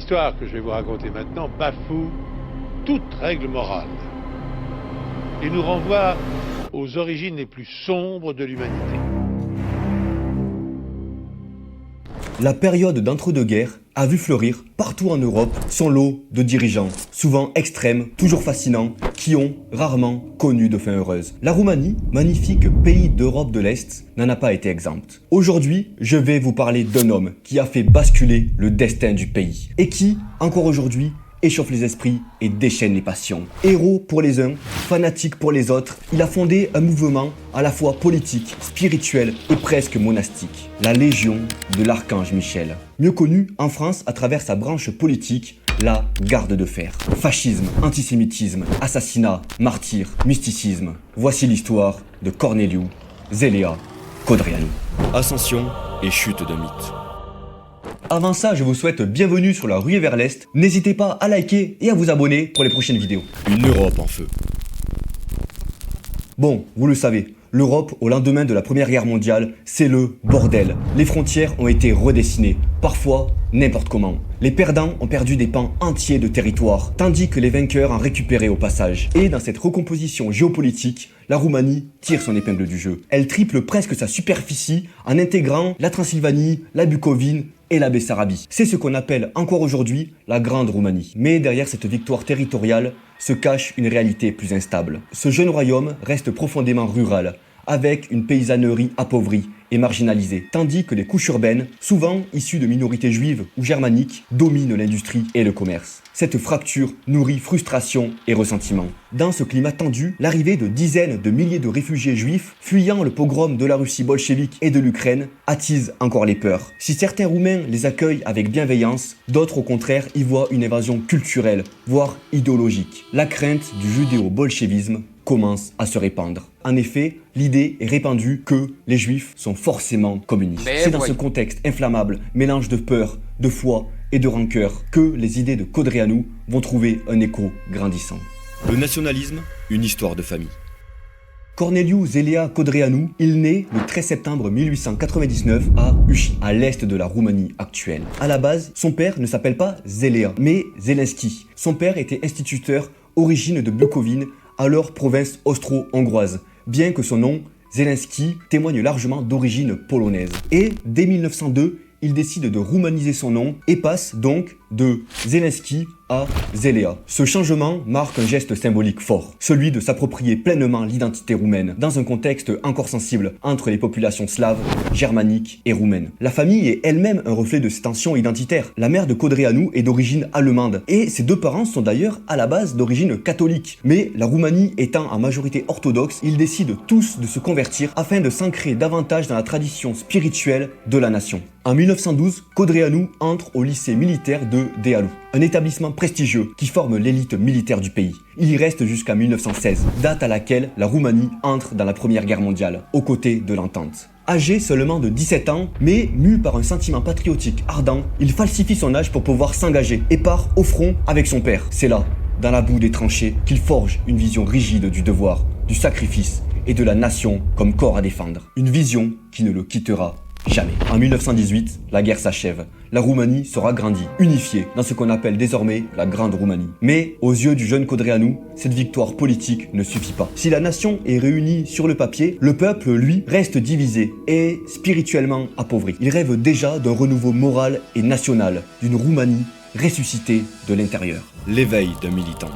L'histoire que je vais vous raconter maintenant bafoue toute règle morale et nous renvoie aux origines les plus sombres de l'humanité. La période d'entre-deux-guerres a vu fleurir partout en Europe son lot de dirigeants, souvent extrêmes, toujours fascinants, qui ont rarement connu de fin heureuse. La Roumanie, magnifique pays d'Europe de l'Est, n'en a pas été exempte. Aujourd'hui, je vais vous parler d'un homme qui a fait basculer le destin du pays et qui, encore aujourd'hui, échauffe les esprits et déchaîne les passions. Héros pour les uns, fanatique pour les autres, il a fondé un mouvement à la fois politique, spirituel et presque monastique, la Légion de l'Archange Michel. Mieux connu en France à travers sa branche politique, la Garde de Fer. Fascisme, antisémitisme, assassinat, martyr, mysticisme. Voici l'histoire de Corneliu Zelea Codreanu. Ascension et chute d'un mythe. Avant ça, je vous souhaite bienvenue sur la ruée vers l'Est. N'hésitez pas à liker et à vous abonner pour les prochaines vidéos. Une Europe en feu. Bon, vous le savez, l'Europe au lendemain de la Première Guerre mondiale, c'est le bordel. Les frontières ont été redessinées, parfois n'importe comment. Les perdants ont perdu des pans entiers de territoire, tandis que les vainqueurs en récupéraient au passage. Et dans cette recomposition géopolitique, la Roumanie tire son épingle du jeu. Elle triple presque sa superficie en intégrant la Transylvanie, la Bucovine et la Bessarabie. C'est ce qu'on appelle encore aujourd'hui la Grande Roumanie. Mais derrière cette victoire territoriale se cache une réalité plus instable. Ce jeune royaume reste profondément rural, avec une paysannerie appauvrie et marginalisée, tandis que les couches urbaines, souvent issues de minorités juives ou germaniques, dominent l'industrie et le commerce. Cette fracture nourrit frustration et ressentiment. Dans ce climat tendu, l'arrivée de dizaines de milliers de réfugiés juifs, fuyant le pogrom de la Russie bolchevique et de l'Ukraine, attise encore les peurs. Si certains Roumains les accueillent avec bienveillance, d'autres au contraire y voient une invasion culturelle, voire idéologique. La crainte du judéo-bolchevisme commence à se répandre. En effet, l'idée est répandue que les juifs sont forcément communistes. C'est dans ce contexte inflammable, mélange de peur, de foi et de rancœur, que les idées de Codreanu vont trouver un écho grandissant. Le nationalisme, une histoire de famille. Corneliu Zelea Codreanu, il naît le 13 septembre 1899 à Uși, à l'est de la Roumanie actuelle. À la base, son père ne s'appelle pas Zelea, mais Zelenski. Son père était instituteur, origine de Bucovine, alors province austro-hongroise, bien que son nom, Zelenski, témoigne largement d'origine polonaise. Et dès 1902, il décide de roumaniser son nom et passe donc de Zelenski à Zelea. Ce changement marque un geste symbolique fort, celui de s'approprier pleinement l'identité roumaine, dans un contexte encore sensible entre les populations slaves, germaniques et roumaines. La famille est elle-même un reflet de ces tensions identitaires. La mère de Codreanu est d'origine allemande, et ses deux parents sont d'ailleurs à la base d'origine catholique. Mais la Roumanie étant en majorité orthodoxe, ils décident tous de se convertir afin de s'ancrer davantage dans la tradition spirituelle de la nation. En 1912, Codreanu entre au lycée militaire de Dealu, un établissement prestigieux qui forme l'élite militaire du pays. Il y reste jusqu'à 1916, date à laquelle la Roumanie entre dans la Première Guerre mondiale, aux côtés de l'Entente. Âgé seulement de 17 ans, mais mu par un sentiment patriotique ardent, il falsifie son âge pour pouvoir s'engager et part au front avec son père. C'est là, dans la boue des tranchées, qu'il forge une vision rigide du devoir, du sacrifice et de la nation comme corps à défendre. Une vision qui ne le quittera jamais. En 1918, la guerre s'achève. La Roumanie sera agrandie, unifiée dans ce qu'on appelle désormais la Grande Roumanie. Mais aux yeux du jeune Codreanu, cette victoire politique ne suffit pas. Si la nation est réunie sur le papier, le peuple, lui, reste divisé et spirituellement appauvri. Il rêve déjà d'un renouveau moral et national, d'une Roumanie ressuscitée de l'intérieur. L'éveil d'un militant.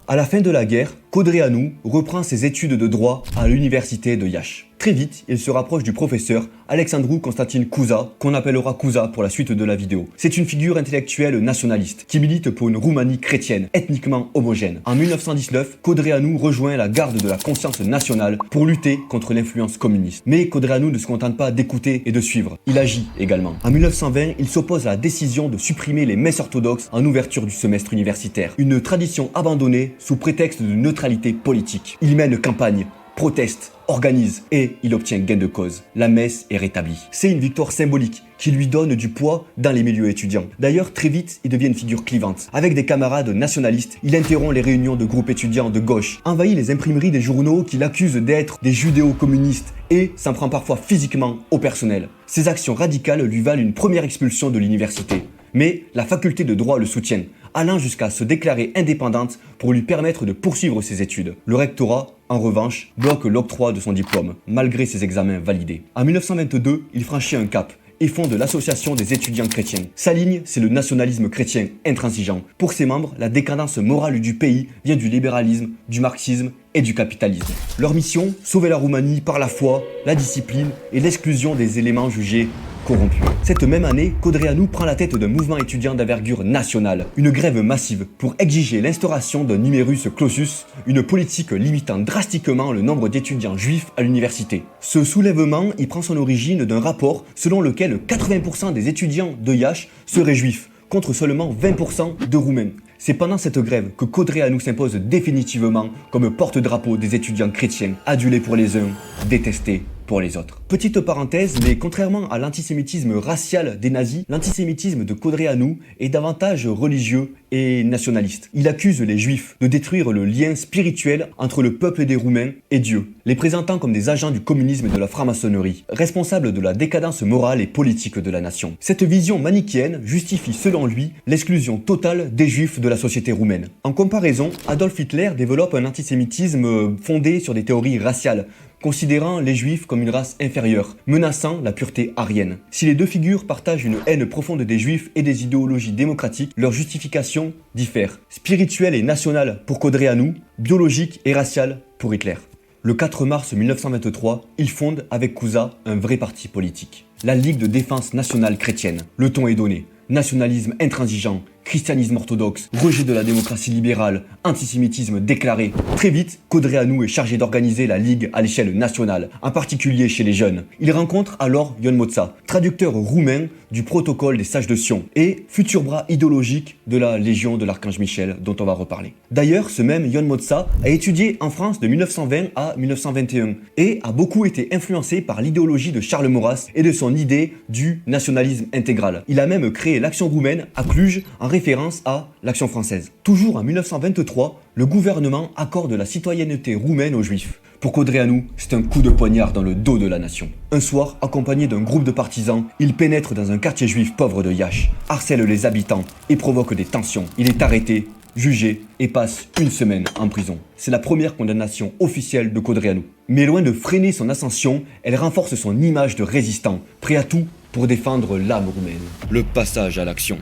À la fin de la guerre, Codreanu reprend ses études de droit à l'université de Iași. Très vite, il se rapproche du professeur Alexandru Constantin Cuza, qu'on appellera Cuza pour la suite de la vidéo. C'est une figure intellectuelle nationaliste qui milite pour une Roumanie chrétienne, ethniquement homogène. En 1919, Codreanu rejoint la garde de la conscience nationale pour lutter contre l'influence communiste. Mais Codreanu ne se contente pas d'écouter et de suivre, il agit également. En 1920, il s'oppose à la décision de supprimer les messes orthodoxes en ouverture du semestre universitaire, une tradition abandonnée sous prétexte de neutralité politique. Il mène campagne, proteste, organise et il obtient gain de cause. La messe est rétablie. C'est une victoire symbolique qui lui donne du poids dans les milieux étudiants. D'ailleurs, très vite, il devient une figure clivante. Avec des camarades nationalistes, il interrompt les réunions de groupes étudiants de gauche, envahit les imprimeries des journaux qu'il accuse d'être des judéo-communistes et s'en prend parfois physiquement au personnel. Ces actions radicales lui valent une première expulsion de l'université. mais la faculté de droit le soutient, allant jusqu'à se déclarer indépendante pour lui permettre de poursuivre ses études. Le rectorat, en revanche, bloque l'octroi de son diplôme, malgré ses examens validés. En 1922, il franchit un cap et fonde l'association des étudiants chrétiens. Sa ligne, c'est le nationalisme chrétien intransigeant. Pour ses membres, la décadence morale du pays vient du libéralisme, du marxisme et du capitalisme. Leur mission, sauver la Roumanie par la foi, la discipline et l'exclusion des éléments jugés corrompus. Cette même année, Codreanu prend la tête d'un mouvement étudiant d'envergure nationale, une grève massive pour exiger l'instauration d'un numerus clausus, une politique limitant drastiquement le nombre d'étudiants juifs à l'université. Ce soulèvement y prend son origine d'un rapport selon lequel 80% des étudiants de Iași seraient juifs, contre seulement 20% de Roumains. C'est pendant cette grève que Codreanu s'impose définitivement comme porte-drapeau des étudiants chrétiens, adulés pour les uns, détestés pour les autres. Petite parenthèse, mais contrairement à l'antisémitisme racial des nazis, l'antisémitisme de Codreanu est davantage religieux et nationaliste. Il accuse les juifs de détruire le lien spirituel entre le peuple des Roumains et Dieu, les présentant comme des agents du communisme et de la franc-maçonnerie, responsables de la décadence morale et politique de la nation. Cette vision manichéenne justifie selon lui l'exclusion totale des juifs de la société roumaine. En comparaison, Adolf Hitler développe un antisémitisme fondé sur des théories raciales, considérant les juifs comme une race inférieure, menaçant la pureté aryenne. Si les deux figures partagent une haine profonde des juifs et des idéologies démocratiques, leur justification diffère. Spirituelle et nationale pour Codreanu, biologique et raciale pour Hitler. Le 4 mars 1923, il fonde avec Cuza un vrai parti politique, la Ligue de défense nationale chrétienne. Le ton est donné. Nationalisme intransigeant, christianisme orthodoxe, rejet de la démocratie libérale, antisémitisme déclaré. Très vite, Codreanu est chargé d'organiser la Ligue à l'échelle nationale, en particulier chez les jeunes. Il rencontre alors Ion Moța, traducteur roumain du protocole des sages de Sion et futur bras idéologique de la Légion de l'Archange Michel, dont on va reparler. D'ailleurs, ce même Ion Moța a étudié en France de 1920 à 1921 et a beaucoup été influencé par l'idéologie de Charles Maurras et de son idée du nationalisme intégral. Il a même créé l'Action roumaine à Cluj en référence à l'Action française. Toujours en 1923, le gouvernement accorde la citoyenneté roumaine aux juifs. Pour Codreanu, c'est un coup de poignard dans le dos de la nation. Un soir, accompagné d'un groupe de partisans, il pénètre dans un quartier juif pauvre de Iași, harcèle les habitants et provoque des tensions. Il est arrêté, jugé et passe une semaine en prison. C'est la première condamnation officielle de Codreanu. Mais loin de freiner son ascension, elle renforce son image de résistant, prêt à tout pour défendre l'âme roumaine. Le passage à l'action.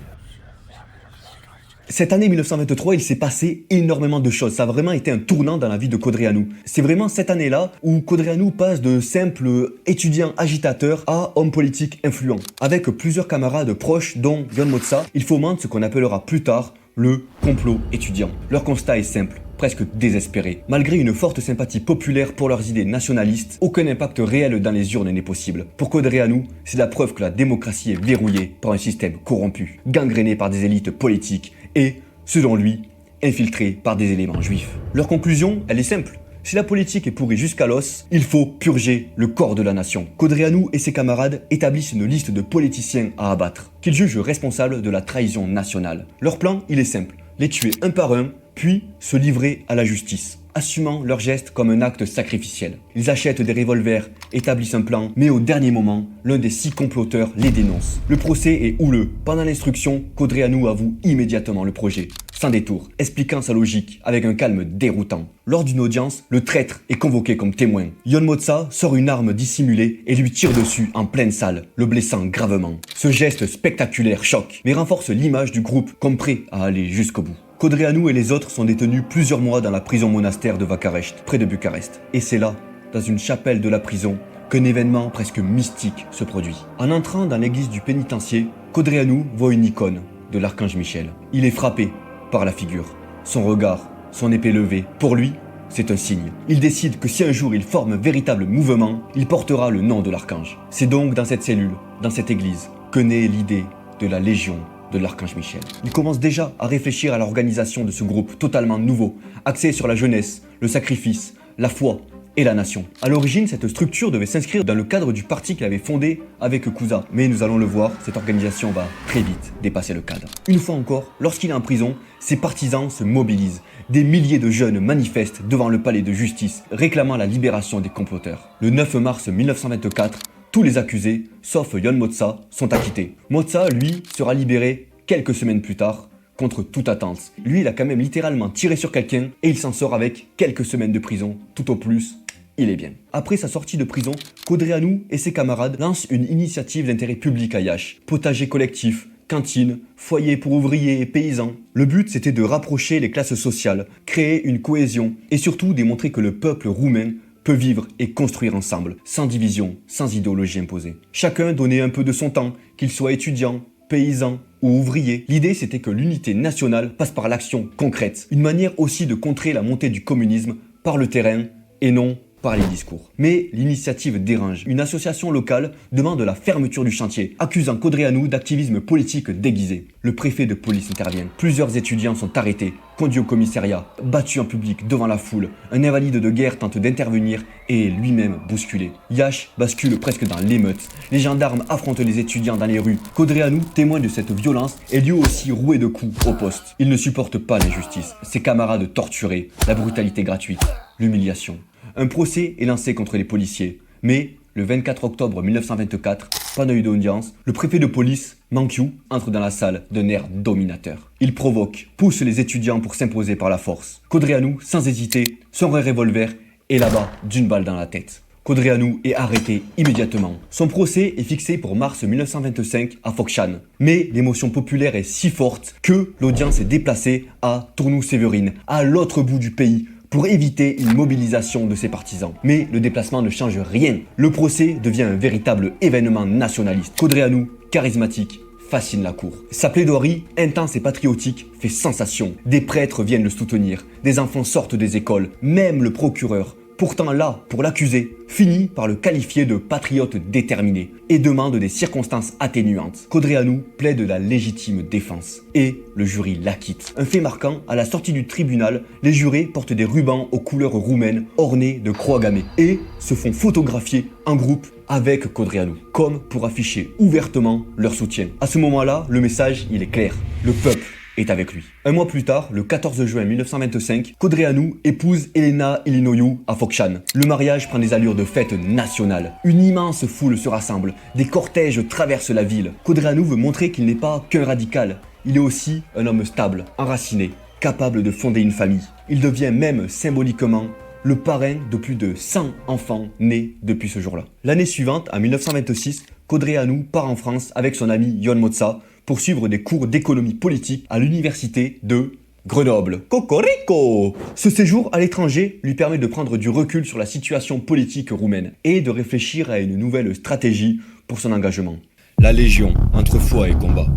Cette année 1923, il s'est passé énormément de choses. Ça a vraiment été un tournant dans la vie de Codreanu. C'est vraiment cette année-là où Codreanu passe de simple étudiant agitateur à homme politique influent. Avec plusieurs camarades proches, dont Ion Moța, il fomente ce qu'on appellera plus tard le complot étudiant. Leur constat est simple, presque désespéré. Malgré une forte sympathie populaire pour leurs idées nationalistes, aucun impact réel dans les urnes n'est possible. Pour Codreanu, c'est la preuve que la démocratie est verrouillée par un système corrompu, gangréné par des élites politiques et, selon lui, infiltré par des éléments juifs. Leur conclusion, elle est simple. Si la politique est pourrie jusqu'à l'os, il faut purger le corps de la nation. Codreanu et ses camarades établissent une liste de politiciens à abattre, qu'ils jugent responsables de la trahison nationale. Leur plan, il est simple. Les tuer un par un, puis se livrer à la justice, assumant leur geste comme un acte sacrificiel. Ils achètent des revolvers, établissent un plan, mais au dernier moment, l'un des 6 comploteurs les dénonce. Le procès est houleux. Pendant l'instruction, Codreanu avoue immédiatement le projet, sans détour, expliquant sa logique avec un calme déroutant. Lors d'une audience, le traître est convoqué comme témoin. Ion Moța sort une arme dissimulée et lui tire dessus en pleine salle, le blessant gravement. Ce geste spectaculaire choque, mais renforce l'image du groupe comme prêt à aller jusqu'au bout. Codreanu et les autres sont détenus plusieurs mois dans la prison monastère de Vacarești, près de Bucarest. Et c'est là, dans une chapelle de la prison, qu'un événement presque mystique se produit. En entrant dans l'église du pénitencier, Codreanu voit une icône de l'archange Michel. Il est frappé par la figure, son regard, son épée levée. Pour lui, c'est un signe. Il décide que si un jour il forme un véritable mouvement, il portera le nom de l'archange. C'est donc dans cette cellule, dans cette église, que naît l'idée de la Légion de l'Archange Michel. Il commence déjà à réfléchir à l'organisation de ce groupe totalement nouveau, axé sur la jeunesse, le sacrifice, la foi et la nation. À l'origine, cette structure devait s'inscrire dans le cadre du parti qu'il avait fondé avec Cuza. Mais nous allons le voir, cette organisation va très vite dépasser le cadre. Une fois encore, lorsqu'il est en prison, ses partisans se mobilisent. Des milliers de jeunes manifestent devant le palais de justice, réclamant la libération des comploteurs. Le 9 mars 1924, tous les accusés, sauf Ion Moța, sont acquittés. Moța, lui, sera libéré quelques semaines plus tard, contre toute attente. Lui, il a quand même littéralement tiré sur quelqu'un et il s'en sort avec quelques semaines de prison, tout au plus. Il est bien. Après sa sortie de prison, Codreanu et ses camarades lancent une initiative d'intérêt public à Iași. Potager collectif, cantine, foyer pour ouvriers et paysans. Le but, c'était de rapprocher les classes sociales, créer une cohésion et surtout démontrer que le peuple roumain peut vivre et construire ensemble, sans division, sans idéologie imposée. Chacun donnait un peu de son temps, qu'il soit étudiant, paysan ou ouvrier. L'idée, c'était que l'unité nationale passe par l'action concrète. Une manière aussi de contrer la montée du communisme par le terrain et non par les discours. Mais l'initiative dérange. Une association locale demande la fermeture du chantier, accusant Codreanu d'activisme politique déguisé. Le préfet de police intervient. Plusieurs étudiants sont arrêtés, conduits au commissariat, battus en public devant la foule. Un invalide de guerre tente d'intervenir et est lui-même bousculé. Iași bascule presque dans l'émeute. Les gendarmes affrontent les étudiants dans les rues. Codreanu, témoin de cette violence, est lui aussi roué de coups au poste. Il ne supporte pas l'injustice, ses camarades torturés, la brutalité gratuite, l'humiliation. Un procès est lancé contre les policiers, mais le 24 octobre 1924, pas d'audience, le préfet de police, Mankiu, entre dans la salle d'un air dominateur. Il provoque, pousse les étudiants pour s'imposer par la force. Codreanu, sans hésiter, sort un revolver et l'abat d'une balle dans la tête. Codreanu est arrêté immédiatement. Son procès est fixé pour mars 1925 à Focșani. Mais l'émotion populaire est si forte que l'audience est déplacée à Turnu-Severin, à l'autre bout du pays, pour éviter une mobilisation de ses partisans. Mais le déplacement ne change rien. Le procès devient un véritable événement nationaliste. Codreanu, charismatique, fascine la cour. Sa plaidoirie, intense et patriotique, fait sensation. Des prêtres viennent le soutenir, des enfants sortent des écoles, même le procureur, pourtant là pour l'accuser, finit par le qualifier de patriote déterminé et demande des circonstances atténuantes. Codreanu plaide la légitime défense et le jury l'acquitte. Un fait marquant, à la sortie du tribunal, les jurés portent des rubans aux couleurs roumaines ornés de croix gammées et se font photographier en groupe avec Codreanu, comme pour afficher ouvertement leur soutien. À ce moment-là, le message, il est clair. Le peuple est avec lui. Un mois plus tard, le 14 juin 1925, Codreanu épouse Elena Ilinoiu à Focșani. Le mariage prend des allures de fête nationale. Une immense foule se rassemble, des cortèges traversent la ville. Codreanu veut montrer qu'il n'est pas qu'un radical, il est aussi un homme stable, enraciné, capable de fonder une famille. Il devient même symboliquement le parrain de plus de 100 enfants nés depuis ce jour-là. L'année suivante, en 1926, Codreanu part en France avec son ami Ion Moța pour suivre des cours d'économie politique à l'université de Grenoble. Cocorico! Ce séjour à l'étranger lui permet de prendre du recul sur la situation politique roumaine et de réfléchir à une nouvelle stratégie pour son engagement. La Légion, entre foi et combat.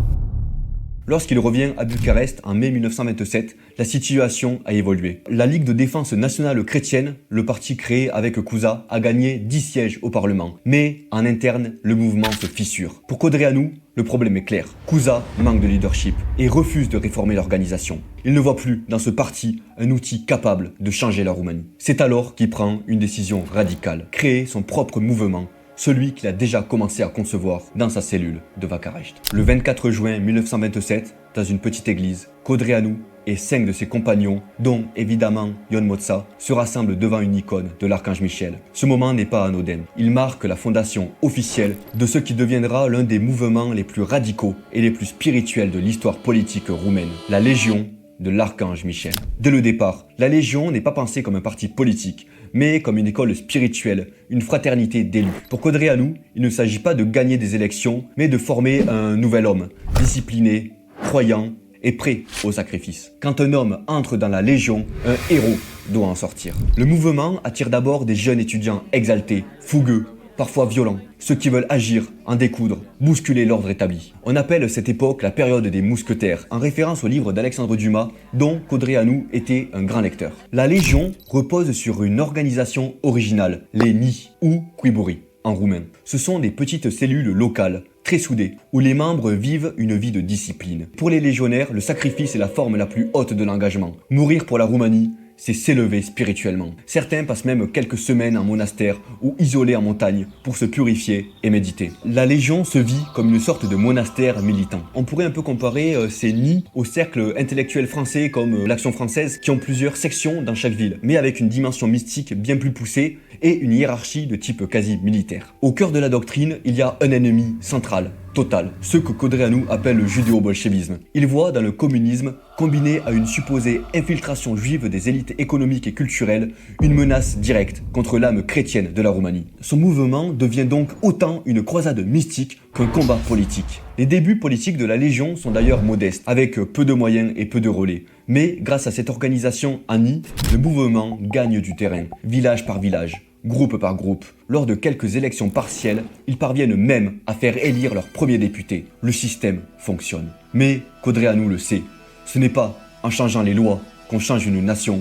Lorsqu'il revient à Bucarest en mai 1927, la situation a évolué. La Ligue de défense nationale chrétienne, le parti créé avec Cuza, a gagné 10 sièges au Parlement. Mais en interne, le mouvement se fissure. Pour Codreanu, le problème est clair. Cuza manque de leadership et refuse de réformer l'organisation. Il ne voit plus dans ce parti un outil capable de changer la Roumanie. C'est alors qu'il prend une décision radicale, créer son propre mouvement, celui qu'il a déjà commencé à concevoir dans sa cellule de Vacarești. Le 24 juin 1927, dans une petite église, Codreanu et 5 de ses compagnons, dont évidemment Ion Moța, se rassemblent devant une icône de l'archange Michel. Ce moment n'est pas anodin. Il marque la fondation officielle de ce qui deviendra l'un des mouvements les plus radicaux et les plus spirituels de l'histoire politique roumaine, la Légion de l'archange Michel. Dès le départ, la Légion n'est pas pensée comme un parti politique, mais comme une école spirituelle, une fraternité d'élus. Pour Codreanu, il ne s'agit pas de gagner des élections, mais de former un nouvel homme, discipliné, croyant et prêt au sacrifice. Quand un homme entre dans la Légion, un héros doit en sortir. Le mouvement attire d'abord des jeunes étudiants exaltés, fougueux, parfois violents, ceux qui veulent agir, en découdre, bousculer l'ordre établi. On appelle cette époque la période des mousquetaires, en référence au livre d'Alexandre Dumas, dont Codreanu était un grand lecteur. La Légion repose sur une organisation originale, les NI ou Cuiburi en roumain. Ce sont des petites cellules locales, très soudées, où les membres vivent une vie de discipline. Pour les légionnaires, le sacrifice est la forme la plus haute de l'engagement. Mourir pour la Roumanie, c'est s'élever spirituellement. Certains passent même quelques semaines en monastère ou isolés en montagne pour se purifier et méditer. La Légion se vit comme une sorte de monastère militant. On pourrait un peu comparer ces nids aux cercles intellectuels français comme l'Action française qui ont plusieurs sections dans chaque ville, mais avec une dimension mystique bien plus poussée et une hiérarchie de type quasi militaire. Au cœur de la doctrine, il y a un ennemi central, total, ce que Codreanu appelle le judéo-bolchevisme. Il voit dans le communisme, combiné à une supposée infiltration juive des élites économiques et culturelles, une menace directe contre l'âme chrétienne de la Roumanie. Son mouvement devient donc autant une croisade mystique qu'un combat politique. Les débuts politiques de la Légion sont d'ailleurs modestes, avec peu de moyens et peu de relais. Mais grâce à cette organisation ANI, le mouvement gagne du terrain, village par village, groupe par groupe. Lors de quelques élections partielles, ils parviennent même à faire élire leur premier député. Le système fonctionne. Mais Codreanu le sait, ce n'est pas en changeant les lois qu'on change une nation,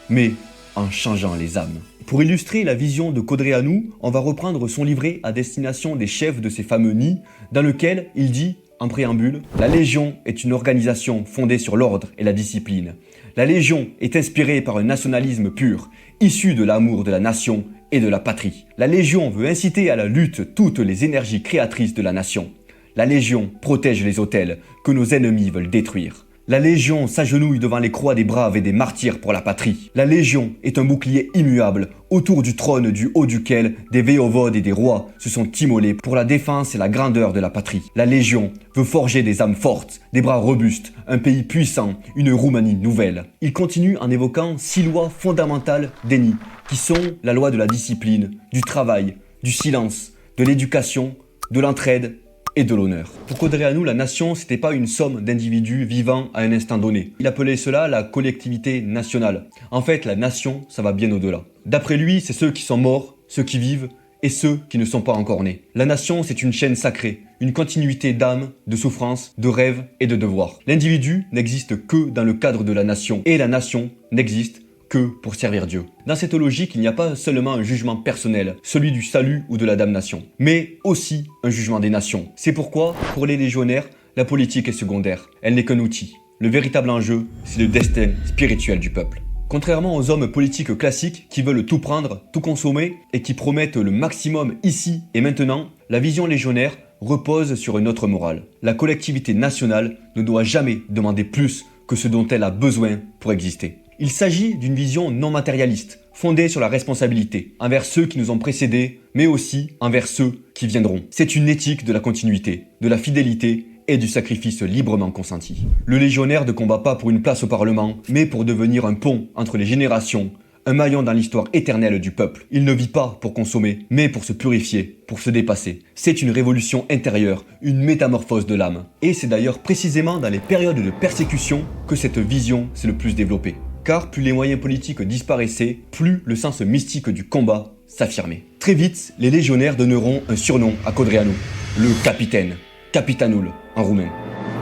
mais en changeant les âmes. Pour illustrer la vision de Codreanu, on va reprendre son livret à destination des chefs de ces fameux nids, dans lequel il dit, en préambule, « La Légion est une organisation fondée sur l'ordre et la discipline. La Légion est inspirée par un nationalisme pur, issu de l'amour de la nation et de la patrie. La Légion veut inciter à la lutte toutes les énergies créatrices de la nation. La Légion protège les autels que nos ennemis veulent détruire. La Légion s'agenouille devant les croix des braves et des martyrs pour la patrie. La Légion est un bouclier immuable autour du trône du haut duquel des voïvodes et des rois se sont immolés pour la défense et la grandeur de la patrie. La Légion veut forger des âmes fortes, des bras robustes, un pays puissant, une Roumanie nouvelle. » Il continue en évoquant 6 lois fondamentales d'Eni, qui sont la loi de la discipline, du travail, du silence, de l'éducation, de l'entraide et de l'honneur. Pour Codreanu, la nation, c'était pas une somme d'individus vivant à un instant donné. Il appelait cela la collectivité nationale. En fait, la nation, ça va bien au-delà. D'après lui, c'est ceux qui sont morts, ceux qui vivent et ceux qui ne sont pas encore nés. La nation, c'est une chaîne sacrée, une continuité d'âme, de souffrance, de rêves et de devoirs. L'individu n'existe que dans le cadre de la nation et la nation n'existe que pour servir Dieu. Dans cette logique, il n'y a pas seulement un jugement personnel, celui du salut ou de la damnation, mais aussi un jugement des nations. C'est pourquoi, pour les légionnaires, la politique est secondaire. Elle n'est qu'un outil. Le véritable enjeu, c'est le destin spirituel du peuple. Contrairement aux hommes politiques classiques qui veulent tout prendre, tout consommer et qui promettent le maximum ici et maintenant, la vision légionnaire repose sur une autre morale. La collectivité nationale ne doit jamais demander plus que ce dont elle a besoin pour exister. Il s'agit d'une vision non matérialiste, fondée sur la responsabilité, envers ceux qui nous ont précédés, mais aussi envers ceux qui viendront. C'est une éthique de la continuité, de la fidélité et du sacrifice librement consenti. Le légionnaire ne combat pas pour une place au Parlement, mais pour devenir un pont entre les générations, un maillon dans l'histoire éternelle du peuple. Il ne vit pas pour consommer, mais pour se purifier, pour se dépasser. C'est une révolution intérieure, une métamorphose de l'âme. Et c'est d'ailleurs précisément dans les périodes de persécution que cette vision s'est le plus développée. Car plus les moyens politiques disparaissaient, plus le sens mystique du combat s'affirmait. Très vite, les légionnaires donneront un surnom à Codreanu, le capitaine, Capitanul en roumain.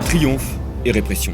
Triomphe et répression.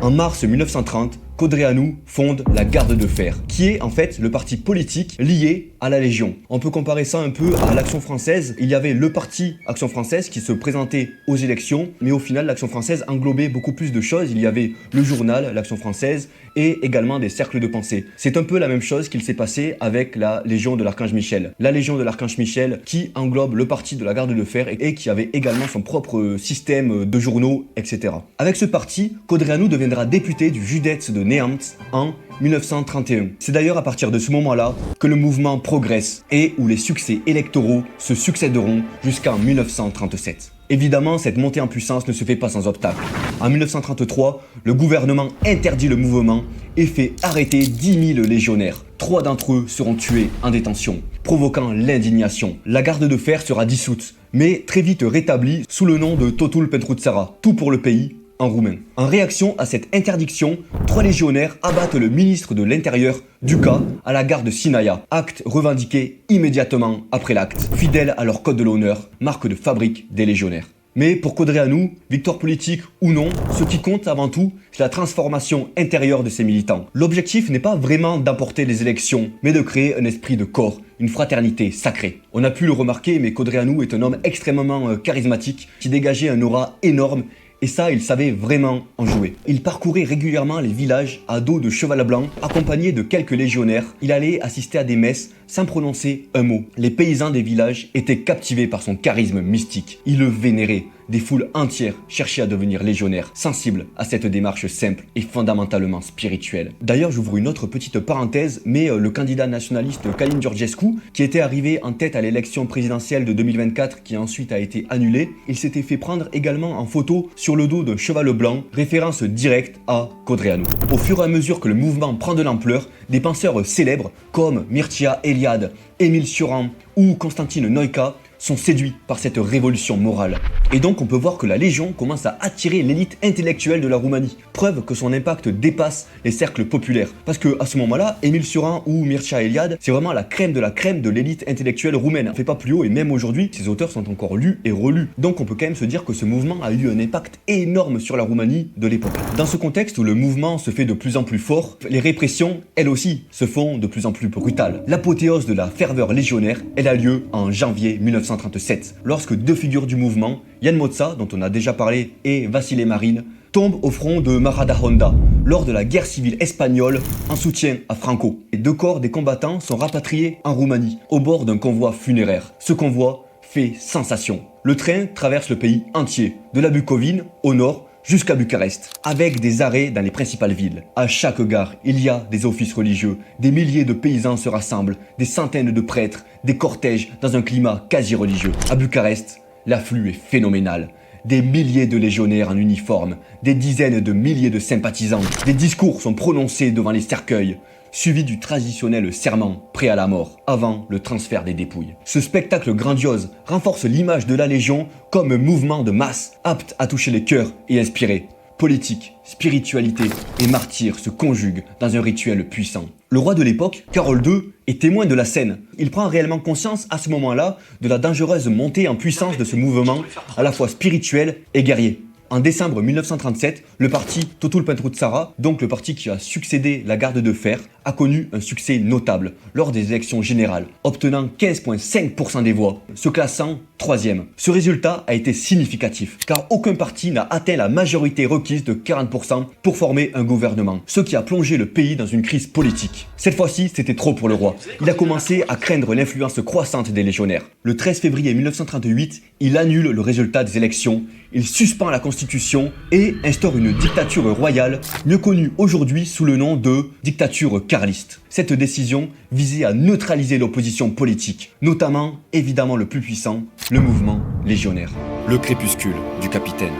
En mars 1930, Codreanu fonde la Garde de Fer, qui est en fait le parti politique lié à la Légion. On peut comparer ça un peu à l'Action française. Il y avait le parti Action française qui se présentait aux élections, mais au final l'Action française englobait beaucoup plus de choses. Il y avait le journal, l'Action française, et également des cercles de pensée. C'est un peu la même chose qu'il s'est passé avec la Légion de l'Archange Michel. La Légion de l'Archange Michel qui englobe le parti de la Garde de Fer et qui avait également son propre système de journaux, etc. Avec ce parti, Codreanu deviendra député du județ de Neamț en 1931. C'est d'ailleurs à partir de ce moment-là que le mouvement progresse et où les succès électoraux se succéderont jusqu'en 1937. Évidemment, cette montée en puissance ne se fait pas sans obstacle. En 1933, le gouvernement interdit le mouvement et fait arrêter 10 000 légionnaires. 3 d'entre eux seront tués en détention, provoquant l'indignation. La Garde de Fer sera dissoute, mais très vite rétablie sous le nom de Totul pentru țara, tout pour le pays, en roumain. En réaction à cette interdiction, 3 légionnaires abattent le ministre de l'Intérieur, Duca, à la gare de Sinaia. Acte revendiqué immédiatement après l'acte, fidèle à leur code de l'honneur, marque de fabrique des légionnaires. Mais pour Codreanu, victoire politique ou non, ce qui compte avant tout, c'est la transformation intérieure de ces militants. L'objectif n'est pas vraiment d'emporter les élections, mais de créer un esprit de corps, une fraternité sacrée. On a pu le remarquer, mais Codreanu est un homme extrêmement charismatique, qui dégageait un aura énorme. Et ça, il savait vraiment en jouer. Il parcourait régulièrement les villages à dos de cheval blanc, accompagné de quelques légionnaires. Il allait assister à des messes sans prononcer un mot. Les paysans des villages étaient captivés par son charisme mystique. Ils le vénéraient, des foules entières cherchaient à devenir légionnaires, sensibles à cette démarche simple et fondamentalement spirituelle. D'ailleurs, j'ouvre une autre petite parenthèse, mais le candidat nationaliste Călin Georgescu, qui était arrivé en tête à l'élection présidentielle de 2024, qui ensuite a été annulée, il s'était fait prendre également en photo sur le dos d'un cheval blanc, référence directe à Codreanu. Au fur et à mesure que le mouvement prend de l'ampleur, des penseurs célèbres comme Mircea Eliade, Emil Cioran ou Constantin Noica sont séduits par cette révolution morale. Et donc on peut voir que la Légion commence à attirer l'élite intellectuelle de la Roumanie, preuve que son impact dépasse les cercles populaires. Parce que à ce moment-là, Emil Cioran ou Mircea Eliade, c'est vraiment la crème de l'élite intellectuelle roumaine. On ne fait pas plus haut et même aujourd'hui, ces auteurs sont encore lus et relus. Donc on peut quand même se dire que ce mouvement a eu un impact énorme sur la Roumanie de l'époque. Dans ce contexte où le mouvement se fait de plus en plus fort, les répressions, elles aussi, se font de plus en plus brutales. L'apothéose de la ferveur légionnaire, elle a lieu en janvier 1937, lorsque deux figures du mouvement, Jan Motza, dont on a déjà parlé, et Vasile Marin, tombent au front de Majadahonda lors de la guerre civile espagnole en soutien à Franco. Les deux corps des combattants sont rapatriés en Roumanie, au bord d'un convoi funéraire. Ce convoi fait sensation. Le train traverse le pays entier, de la Bucovine au nord, jusqu'à Bucarest, avec des arrêts dans les principales villes. À chaque gare, il y a des offices religieux, des milliers de paysans se rassemblent, des centaines de prêtres, des cortèges dans un climat quasi religieux. À Bucarest, l'afflux est phénoménal. Des milliers de légionnaires en uniforme, des dizaines de milliers de sympathisants. Des discours sont prononcés devant les cercueils, suivi du traditionnel serment prêt à la mort, avant le transfert des dépouilles. Ce spectacle grandiose renforce l'image de la Légion comme un mouvement de masse, apte à toucher les cœurs et inspirer. Politique, spiritualité et martyrs se conjuguent dans un rituel puissant. Le roi de l'époque, Carol II, est témoin de la scène. Il prend réellement conscience à ce moment-là de la dangereuse montée en puissance de ce mouvement, à la fois spirituel et guerrier. En décembre 1937, le parti Totul pentru Țara, donc le parti qui a succédé la garde de fer, a connu un succès notable lors des élections générales, obtenant 15,5% des voix, se classant 3e. Ce résultat a été significatif, car aucun parti n'a atteint la majorité requise de 40% pour former un gouvernement, ce qui a plongé le pays dans une crise politique. Cette fois-ci, c'était trop pour le roi. Il a commencé à craindre l'influence croissante des légionnaires. Le 13 février 1938, il annule le résultat des élections, il suspend la Constitution et instaure une dictature royale, mieux connue aujourd'hui sous le nom de dictature carliste. Cette décision visait à neutraliser l'opposition politique, notamment, évidemment le plus puissant, le mouvement légionnaire. Le crépuscule du capitaine.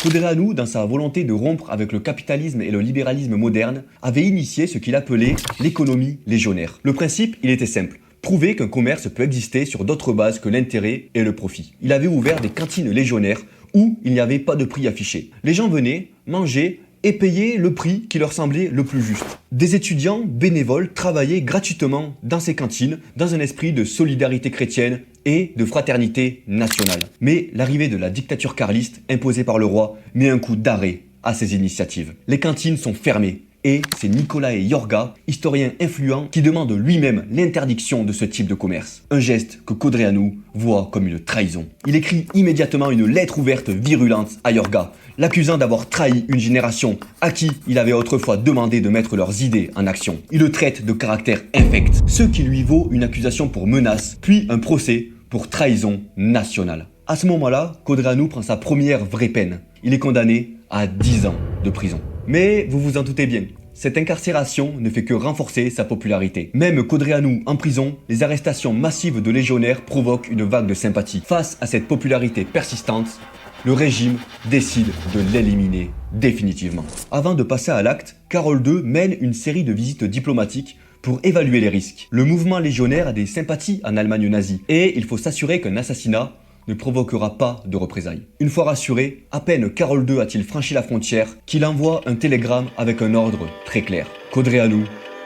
Codreanu, dans sa volonté de rompre avec le capitalisme et le libéralisme moderne, avait initié ce qu'il appelait l'économie légionnaire. Le principe, il était simple. Prouver qu'un commerce peut exister sur d'autres bases que l'intérêt et le profit. Il avait ouvert des cantines légionnaires où il n'y avait pas de prix affiché. Les gens venaient, mangeaient et payaient le prix qui leur semblait le plus juste. Des étudiants bénévoles travaillaient gratuitement dans ces cantines dans un esprit de solidarité chrétienne et de fraternité nationale. Mais l'arrivée de la dictature carliste imposée par le roi met un coup d'arrêt à ces initiatives. Les cantines sont fermées. Et c'est Nicolae Iorga, historien influent, qui demande lui-même l'interdiction de ce type de commerce. Un geste que Codreanu voit comme une trahison. Il écrit immédiatement une lettre ouverte virulente à Iorga, l'accusant d'avoir trahi une génération à qui il avait autrefois demandé de mettre leurs idées en action. Il le traite de caractère infect, ce qui lui vaut une accusation pour menace, puis un procès pour trahison nationale. À ce moment-là, Codreanu prend sa première vraie peine. Il est condamné à 10 ans de prison. Mais vous vous en doutez bien, cette incarcération ne fait que renforcer sa popularité. Même Codreanu en prison, les arrestations massives de légionnaires provoquent une vague de sympathie. Face à cette popularité persistante, le régime décide de l'éliminer définitivement. Avant de passer à l'acte, Carol II mène une série de visites diplomatiques pour évaluer les risques. Le mouvement légionnaire a des sympathies en Allemagne nazie et il faut s'assurer qu'un assassinat ne provoquera pas de représailles. Une fois rassuré, à peine Carol II a-t-il franchi la frontière qu'il envoie un télégramme avec un ordre très clair. Codreanu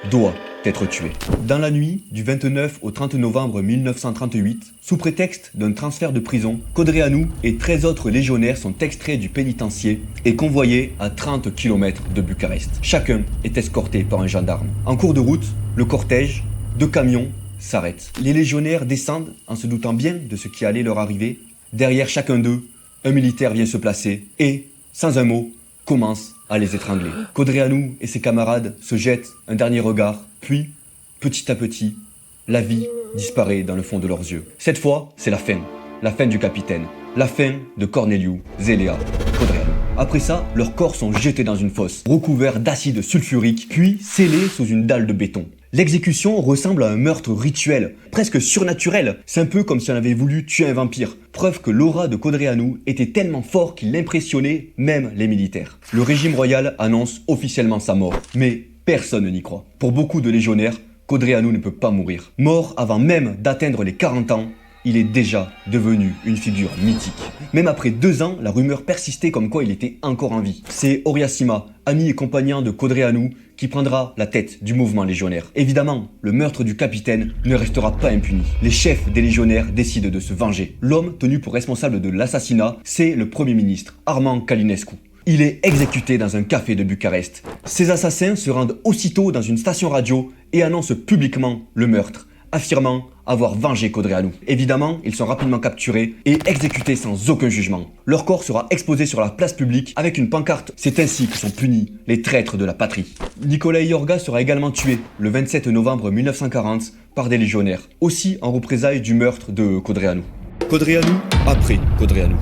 doit être tué. Dans la nuit du 29 au 30 novembre 1938, sous prétexte d'un transfert de prison, Codreanu et 13 autres légionnaires sont extraits du pénitencier et convoyés à 30 km de Bucarest. Chacun est escorté par un gendarme. En cours de route, le cortège, 2 camions, s'arrête. Les légionnaires descendent en se doutant bien de ce qui allait leur arriver. Derrière chacun d'eux, un militaire vient se placer et, sans un mot, commence à les étrangler. Codreanu et ses camarades se jettent un dernier regard, puis, petit à petit, la vie disparaît dans le fond de leurs yeux. Cette fois, c'est la fin du capitaine. la fin de Corneliu, Zelea, Codreanu. Après ça, leurs corps sont jetés dans une fosse, recouverts d'acide sulfurique, puis scellés sous une dalle de béton. L'exécution ressemble à un meurtre rituel, presque surnaturel. C'est un peu comme si on avait voulu tuer un vampire. Preuve que l'aura de Codreanu était tellement fort qu'il impressionnait même les militaires. Le régime royal annonce officiellement sa mort, mais personne n'y croit. Pour beaucoup de légionnaires, Codreanu ne peut pas mourir. Mort avant même d'atteindre les 40 ans, il est déjà devenu une figure mythique. Même après 2 ans, la rumeur persistait comme quoi il était encore en vie. C'est Oriasima, ami et compagnon de Codreanu, qui prendra la tête du mouvement légionnaire. Évidemment, le meurtre du capitaine ne restera pas impuni. Les chefs des légionnaires décident de se venger. L'homme tenu pour responsable de l'assassinat, c'est le Premier ministre, Armand Călinescu. Il est exécuté dans un café de Bucarest. Ces assassins se rendent aussitôt dans une station radio et annoncent publiquement le meurtre, affirmant avoir vengé Codreanu. Évidemment, ils sont rapidement capturés et exécutés sans aucun jugement. Leur corps sera exposé sur la place publique avec une pancarte. C'est ainsi que sont punis les traîtres de la patrie. Nicolae Iorga sera également tué le 27 novembre 1940 par des légionnaires, aussi en représailles du meurtre de Codreanu. Codreanu après Codreanu.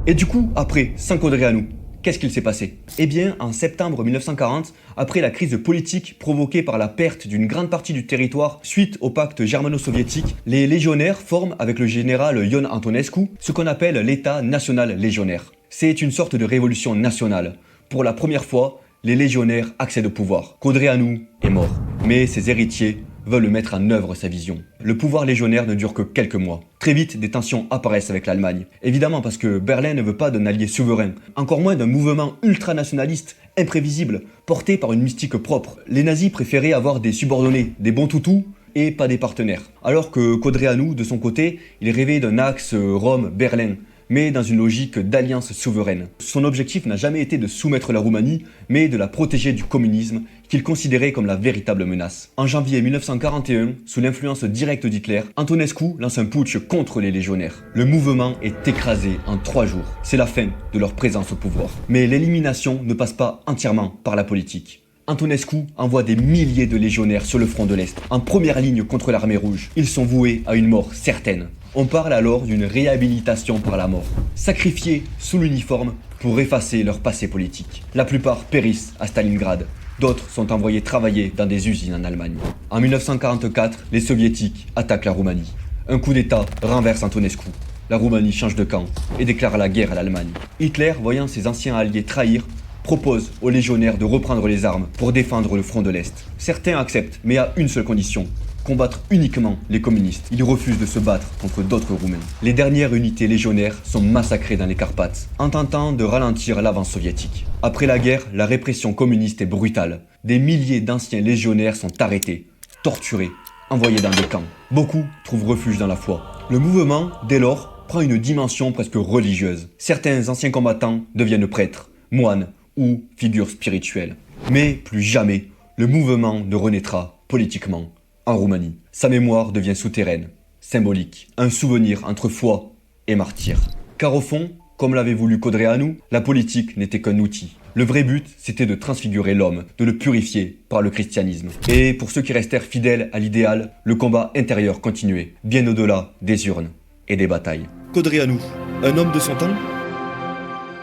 Et du coup, après, sans Codreanu, qu'est-ce qu'il s'est passé? Eh bien, en septembre 1940, après la crise politique provoquée par la perte d'une grande partie du territoire suite au pacte germano-soviétique, les légionnaires forment avec le général Ion Antonescu ce qu'on appelle l'État national légionnaire. C'est une sorte de révolution nationale. Pour la première fois, les légionnaires accèdent au pouvoir. Codreanu est mort, mais ses héritiers veulent mettre en œuvre sa vision. Le pouvoir légionnaire ne dure que quelques mois. Très vite, des tensions apparaissent avec l'Allemagne. Évidemment parce que Berlin ne veut pas d'un allié souverain, encore moins d'un mouvement ultranationaliste, imprévisible, porté par une mystique propre. Les nazis préféraient avoir des subordonnés, des bons toutous, et pas des partenaires. Alors que Codreanu, de son côté, il rêvait d'un axe Rome-Berlin, mais dans une logique d'alliance souveraine. Son objectif n'a jamais été de soumettre la Roumanie, mais de la protéger du communisme, qu'il considérait comme la véritable menace. En janvier 1941, sous l'influence directe d'Hitler, Antonescu lance un putsch contre les légionnaires. Le mouvement est écrasé en 3 jours. C'est la fin de leur présence au pouvoir. Mais l'élimination ne passe pas entièrement par la politique. Antonescu envoie des milliers de légionnaires sur le front de l'Est, en première ligne contre l'armée rouge. Ils sont voués à une mort certaine. On parle alors d'une réhabilitation par la mort, sacrifiés sous l'uniforme pour effacer leur passé politique. La plupart périssent à Stalingrad, d'autres sont envoyés travailler dans des usines en Allemagne. En 1944, les soviétiques attaquent la Roumanie. Un coup d'État renverse Antonescu. La Roumanie change de camp et déclare la guerre à l'Allemagne. Hitler, voyant ses anciens alliés trahir, propose aux légionnaires de reprendre les armes pour défendre le front de l'Est. Certains acceptent, mais à une seule condition: combattre uniquement les communistes. Ils refusent de se battre contre d'autres Roumains. Les dernières unités légionnaires sont massacrées dans les Carpates, en tentant de ralentir l'avance soviétique. Après la guerre, la répression communiste est brutale. Des milliers d'anciens légionnaires sont arrêtés, torturés, envoyés dans des camps. Beaucoup trouvent refuge dans la foi. Le mouvement, dès lors, prend une dimension presque religieuse. Certains anciens combattants deviennent prêtres, moines ou figures spirituelles. Mais plus jamais, le mouvement ne renaîtra politiquement en Roumanie. Sa mémoire devient souterraine, symbolique, un souvenir entre foi et martyr. Car au fond, comme l'avait voulu Codreanu, la politique n'était qu'un outil. Le vrai but, c'était de transfigurer l'homme, de le purifier par le christianisme. Et pour ceux qui restèrent fidèles à l'idéal, le combat intérieur continuait, bien au-delà des urnes et des batailles. Codreanu, un homme de son temps?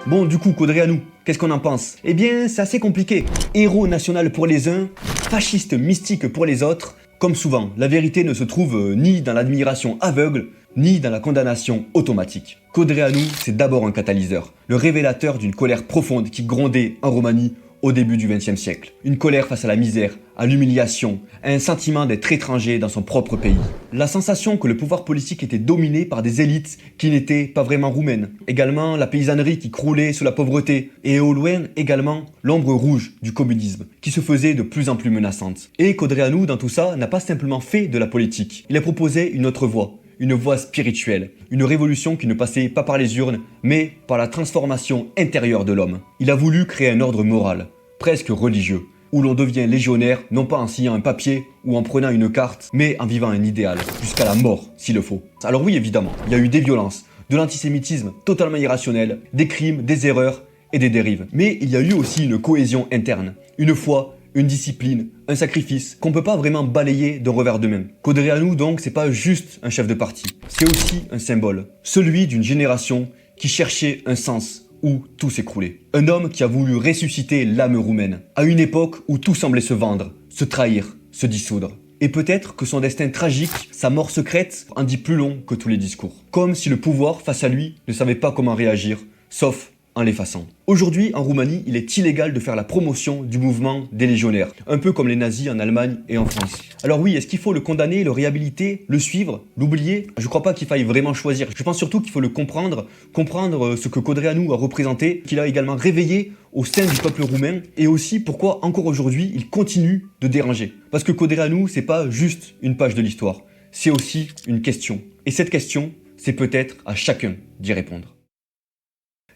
Bon, du coup, Codreanu, qu'est-ce qu'on en pense? Eh bien, c'est assez compliqué. Héros national pour les uns, fasciste mystique pour les autres. Comme souvent, la vérité ne se trouve ni dans l'admiration aveugle, ni dans la condamnation automatique. Codreanu, c'est d'abord un catalyseur, le révélateur d'une colère profonde qui grondait en Roumanie au début du XXe siècle. Une colère face à la misère, à l'humiliation, à un sentiment d'être étranger dans son propre pays. La sensation que le pouvoir politique était dominé par des élites qui n'étaient pas vraiment roumaines. Également la paysannerie qui croulait sous la pauvreté. Et au loin également l'ombre rouge du communisme qui se faisait de plus en plus menaçante. Et Codreanu, dans tout ça, n'a pas simplement fait de la politique. Il a proposé une autre voie. Une voie spirituelle, une révolution qui ne passait pas par les urnes, mais par la transformation intérieure de l'homme. Il a voulu créer un ordre moral, presque religieux, où l'on devient légionnaire non pas en signant un papier ou en prenant une carte, mais en vivant un idéal, jusqu'à la mort s'il le faut. Alors oui, évidemment, il y a eu des violences, de l'antisémitisme totalement irrationnel, des crimes, des erreurs et des dérives. Mais il y a eu aussi une cohésion interne, une foi, une discipline, un sacrifice qu'on peut pas vraiment balayer d'un revers de main. Codreanu donc c'est pas juste un chef de parti, c'est aussi un symbole, celui d'une génération qui cherchait un sens où tout s'écroulait. Un homme qui a voulu ressusciter l'âme roumaine, à une époque où tout semblait se vendre, se trahir, se dissoudre. Et peut-être que son destin tragique, sa mort secrète, en dit plus long que tous les discours. Comme si le pouvoir face à lui ne savait pas comment réagir, sauf en l'effaçant. Aujourd'hui, en Roumanie, il est illégal de faire la promotion du mouvement des légionnaires, un peu comme les nazis en Allemagne et en France. Alors oui, est-ce qu'il faut le condamner, le réhabiliter, le suivre, l'oublier? Je crois pas qu'il faille vraiment choisir. Je pense surtout qu'il faut le comprendre ce que Codreanu a représenté, qu'il a également réveillé au sein du peuple roumain, et aussi pourquoi encore aujourd'hui il continue de déranger. Parce que Codreanu, c'est pas juste une page de l'histoire, c'est aussi une question. Et cette question, c'est peut-être à chacun d'y répondre.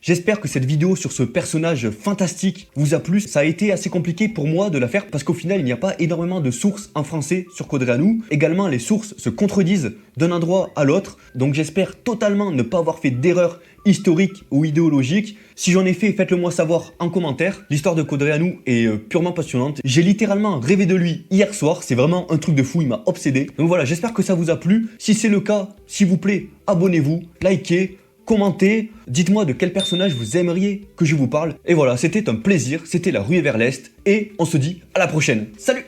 J'espère que cette vidéo sur ce personnage fantastique vous a plu. Ça a été assez compliqué pour moi de la faire parce qu'au final, il n'y a pas énormément de sources en français sur Codreanu. Également, les sources se contredisent d'un endroit à l'autre. Donc j'espère totalement ne pas avoir fait d'erreur historique ou idéologique. Si j'en ai fait, faites-le moi savoir en commentaire. L'histoire de Codreanu est purement passionnante. J'ai littéralement rêvé de lui hier soir. C'est vraiment un truc de fou, il m'a obsédé. Donc voilà, j'espère que ça vous a plu. Si c'est le cas, s'il vous plaît, abonnez-vous, likez, commentez, dites-moi de quel personnage vous aimeriez que je vous parle. Et voilà, c'était un plaisir, c'était la ruée vers l'Est, et on se dit à la prochaine. Salut!